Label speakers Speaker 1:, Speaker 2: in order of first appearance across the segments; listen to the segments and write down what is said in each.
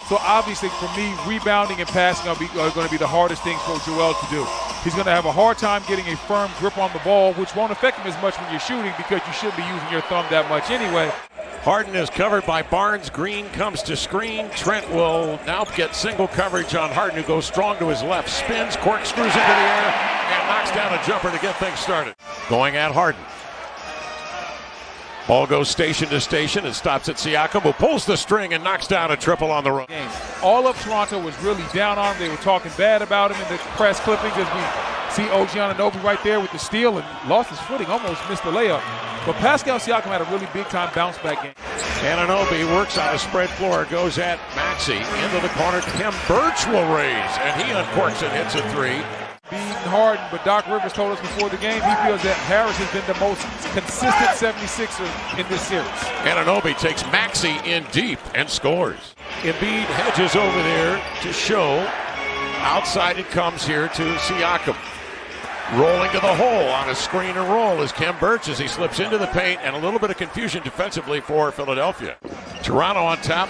Speaker 1: So obviously, for me, rebounding and passing are going to be the hardest things for Joel to do. He's going to have a hard time getting a firm grip on the ball, which won't affect him as much when you're shooting because you shouldn't be using your thumb that much anyway.
Speaker 2: Harden is covered by Barnes. Green comes to screen. Trent will now get single coverage on Harden, who goes strong to his left, spins, corkscrews into the air, and knocks down a jumper to get things started. Going at Harden. Ball goes station to station and stops at Siakam, who pulls the string and knocks down a triple on the run.
Speaker 1: All of Toronto was really down on him. They were talking bad about him in the press clippings as we see OG Anunoby right there with the steal and lost his footing, almost missed the layup. But Pascal Siakam had a really big-time bounce-back game.
Speaker 2: Anunoby works on a spread floor, goes at Maxey into the corner. Tim Birch will raise, and he uncorks and hits a three.
Speaker 1: Beating Harden, but Doc Rivers told us before the game he feels that Harris has been the most consistent 76er in this series.
Speaker 2: Anunoby takes Maxey in deep and scores. Embiid hedges over there to show. Outside it comes here to Siakam. Rolling to the hole on a screen and roll is Kem Birch as he slips into the paint, and a little bit of confusion defensively for Philadelphia. Toronto on top,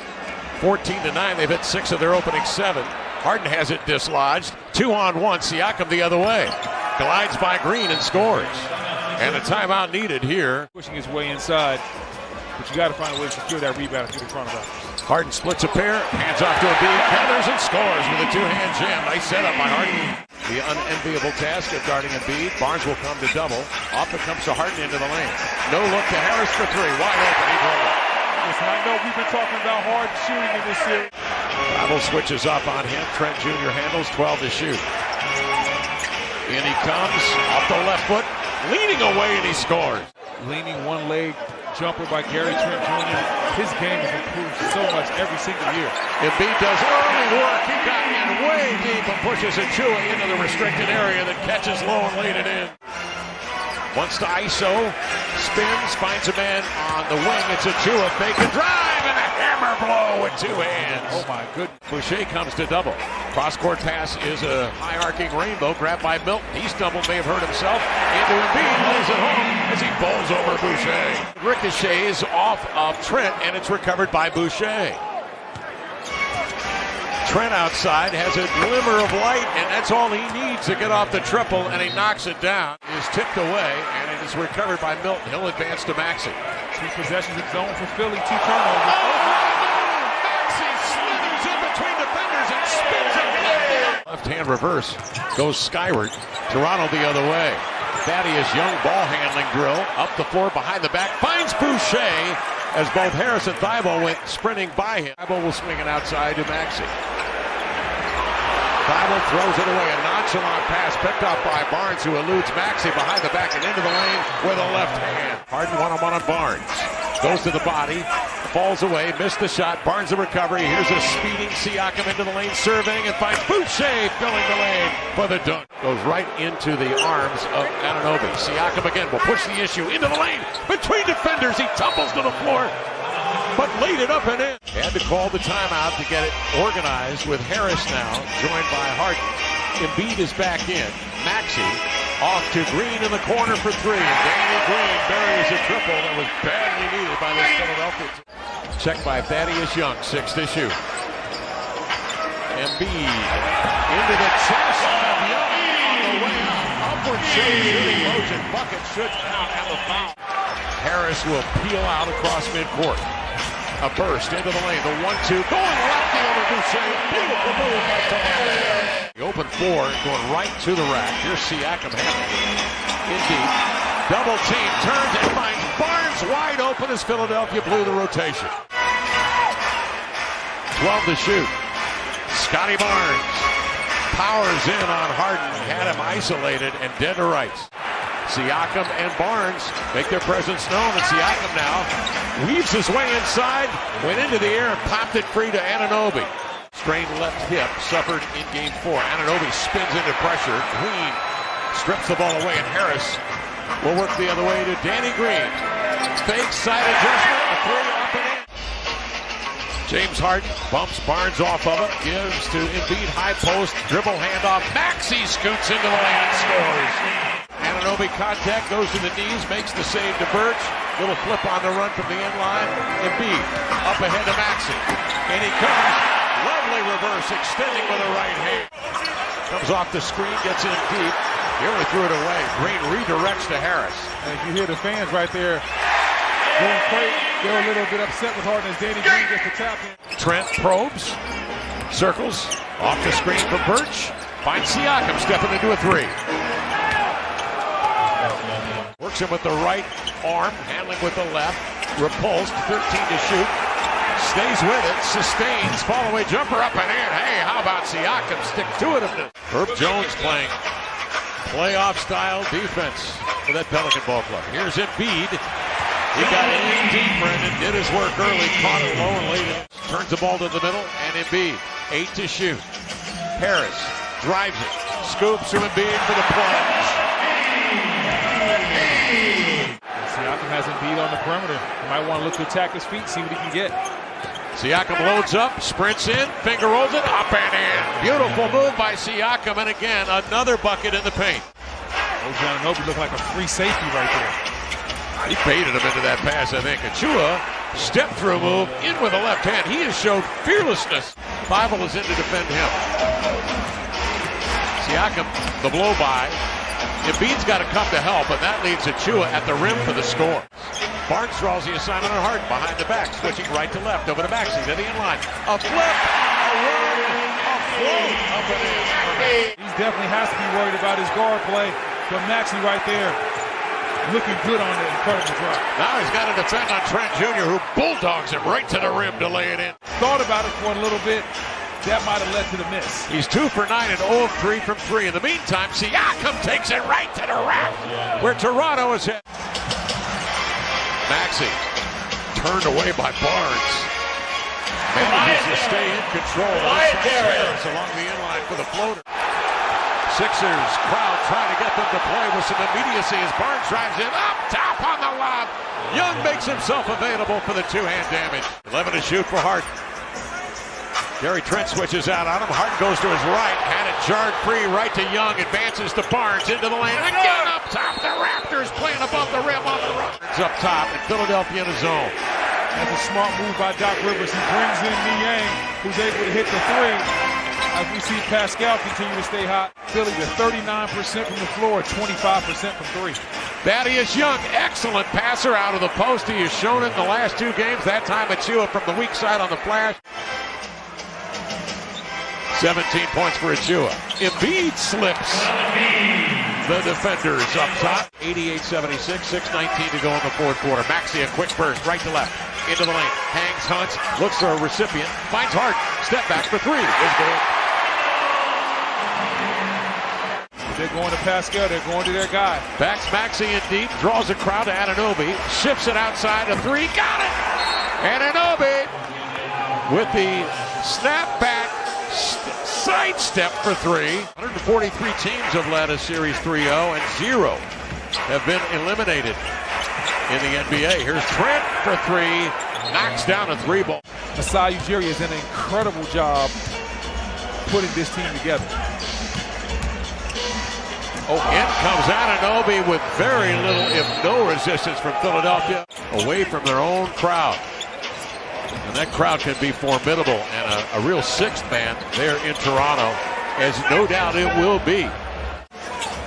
Speaker 2: 14-9. They've hit 6 of their opening 7. Harden has it dislodged. 2-on-1. Siakam the other way. Glides by Green and scores. And a timeout needed here.
Speaker 1: Pushing his way inside, but you got to find a way to secure that rebound through the front of us.
Speaker 2: Harden splits a pair, hands off to Embiid, gathers and scores with a two-hand jam. Nice setup by Harden. The unenviable task of guarding Embiid. Barnes will come to double. Off it comes to Harden into the lane. No look to Harris for 3. Wide open. He drove it.
Speaker 1: Listen, I know we've been talking about Harden shooting in this series.
Speaker 2: Bible switches up on him. Trent Jr. handles 12 to shoot. In he comes, off the left foot, leaning away, and he scores.
Speaker 1: Leaning one leg jumper by Gary Trent Jr. His game has improved so much every single year.
Speaker 2: Embiid does early work. He got in way deep and pushes Achua into the restricted area that catches low and laid it in. Wants to ISO, spins, finds a man on the wing. It's Achua, fake and drive, and a hammer blow with 2 hands.
Speaker 1: Oh my goodness.
Speaker 2: Boucher comes to double. Cross-court pass is a high-arcing rainbow grabbed by Milton. He stumbled, may have hurt himself. Into Embiid, lays it home as he bowls over Boucher. Ricochets off of Trent, and it's recovered by Boucher. Trent outside has a glimmer of light, and that's all he needs to get off the triple, and he knocks it down. It is tipped away, and it is recovered by Milton. He'll advance to Maxey.
Speaker 1: 2 possessions in zone for Philly, 2 turnovers.
Speaker 2: Maxey slithers in between defenders and spins it left. Left-hand reverse goes skyward. Toronto the other way. Thaddeus Young ball handling drill. Up the floor behind the back. Finds Boucher as both Harris and Thibault went sprinting by him. Thibault will swing it outside to Maxey. Thibault throws it away. A nonchalant pass picked up by Barnes, who eludes Maxey behind the back and into the lane with a left hand. Harden one-on-one on Barnes. Goes to the body. Falls away. Missed the shot. Barnes the recovery. Here's a speeding Siakam into the lane, surveying, and finds Boucher filling the lane for the dunk. Goes right into the arms of Anunoby. Siakam again will push the issue into the lane. Between defenders, he tumbles to the floor, but laid it up and in. Had to call the timeout to get it organized with Harris now, joined by Harden. Embiid is back in. Maxey off to Green in the corner for 3. And Danny Green buries a triple that was badly needed by this Philadelphia team. Checked by Thaddeus Young, 6 to shoot. Embiid into the chest of Young on the way out. Upward shooting motion. Bucket should count and the foul. Harris will peel out across midcourt. A burst into the lane. The 1-2 going lefty over Boucher. Beautiful move by Tobias. The open 4 going right to the rack. Here's Siakam handling. In deep. Double team turns and finds Barnes wide open as Philadelphia blew the rotation. 12 to shoot. Scotty Barnes powers in on Harden. Had him isolated and dead to rights. Siakam and Barnes make their presence known, and Siakam now weaves his way inside, went into the air and popped it free to Anunoby. Strained left hip suffered in game 4. Anunoby spins into pressure. Green strips the ball away, and Harris will work the other way to Danny Green. Fake side adjustment, a 3 up and in. James Harden bumps Barnes off of it, gives to Embiid, high post, dribble handoff. Maxey scoots into the lane and scores. Anunoby contact, goes to the knees, makes the save to Birch. Little flip on the run from the end line. Embiid up ahead to Maxey. And he comes. Davis extending with a right hand. Comes off the screen, gets in deep. He only threw it away. Green redirects to Harris.
Speaker 1: And you hear the fans right there going crazy. They're a little bit upset with Harden as Danny Green gets the tap in.
Speaker 2: Trent probes, circles, off the screen from Birch. Finds Siakam stepping into a three. Works him with the right arm, handling with the left. Repulsed, 13 to shoot. Stays with it, sustains, fall-away jumper up and in. Hey, how about Siakam? Stick-to-itiveness. Herb Jones playing playoff-style defense for that Pelican ball club. Here's Embiid. He got in deep, Brendan, did his work early, caught it low and late. Turns the ball to the middle, and Embiid, 8 to shoot. Harris drives it, scoops to Embiid for the plunge.
Speaker 1: Siakam has Embiid on the perimeter. He might want to look to attack his feet, see what he can get.
Speaker 2: Siakam loads up, sprints in, finger rolls it, up and in. Beautiful move by Siakam, and again, another bucket in the paint.
Speaker 1: OG Anunoby looked like a free safety right there.
Speaker 2: He baited him into that pass, I think. Achua, step-through move, in with the left hand. He has showed fearlessness. Bible is in to defend him. Siakam, the blow-by. Embiid's got to come to help, and that leaves Achua at the rim for the score. Barnes draws the assignment on Harden behind the back, switching right to left, over to Maxey, to the inline. A flip, a run, a float, up and in.
Speaker 1: He definitely has to be worried about his guard play, but Maxey right there looking good on the incredible drop.
Speaker 2: Now he's got to defend on Trent Jr., who bulldogs him right to the rim to lay it in.
Speaker 1: Thought about it for a little bit. That might have led to the miss.
Speaker 2: He's 2 for 9 and 0 of 3 from 3. In the meantime, Siakam takes it right to the rack, where Toronto is hit. Maxey turned away by Barnes. Manages to stay in control. Harris along the inline for the floater. Sixers crowd trying to get them to play with some immediacy as Barnes drives in up top on the lob. Young makes himself available for the two-hand damage. 11 to shoot for Harden. Gary Trent switches out on him. Harden goes to his right. Had it jarred free right to Young. Advances to Barnes into the lane. Again up top. The Raptors playing above the rim on the run. It's up top in Philadelphia in the zone.
Speaker 1: That's a smart move by Doc Rivers. He brings in Niang, who's able to hit the three. As we see Pascal continue to stay hot. Philly with 39% from the floor, 25% from three.
Speaker 2: Thaddeus Young, excellent passer out of the post. He has shown it in the last 2 games. That time Achua from the weak side on the flash. 17 points for Achua. Embiid slips the defenders up top. 88-76, 6:19 to go in the fourth quarter. Maxey, a quick burst, right to left, into the lane. Hangs, hunts, looks for a recipient, finds Harden. Step back for 3. Is good.
Speaker 1: They're going to Pascal. They're going to their guy.
Speaker 2: Backs Maxey in deep, draws a crowd to Anunoby, shifts it outside, a 3, got it! Anunoby with the snap back sidestep for 3. 143 teams have led a series 3-0, and 0 have been eliminated in the NBA. Here's Trent for 3, knocks down a 3-ball.
Speaker 1: Masai Ujiri has done an incredible job putting this team together.
Speaker 2: In comes Anunoby with very little, if no resistance from Philadelphia, away from their own crowd. And that crowd can be formidable and a real sixth man there in Toronto, as no doubt it will be.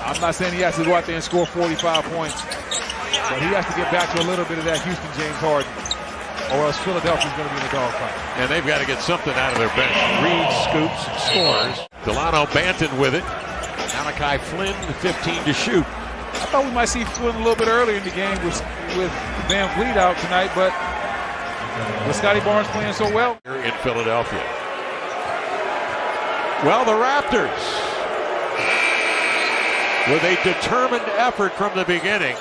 Speaker 1: I'm not saying he has to go out there and score 45 points, but he has to get back to a little bit of that Houston James Harden, or else Philadelphia's going to be in a dogfight.
Speaker 2: And they've got to get something out of their bench. Reed scoops and scores. Delano Banton with it. Malachi Flynn, 15 to shoot.
Speaker 1: I thought we might see Flynn a little bit earlier in the game with Van Vliet out tonight, but with Scotty Barnes playing so well.
Speaker 2: Here in Philadelphia. Well, the Raptors, with a determined effort from the beginning,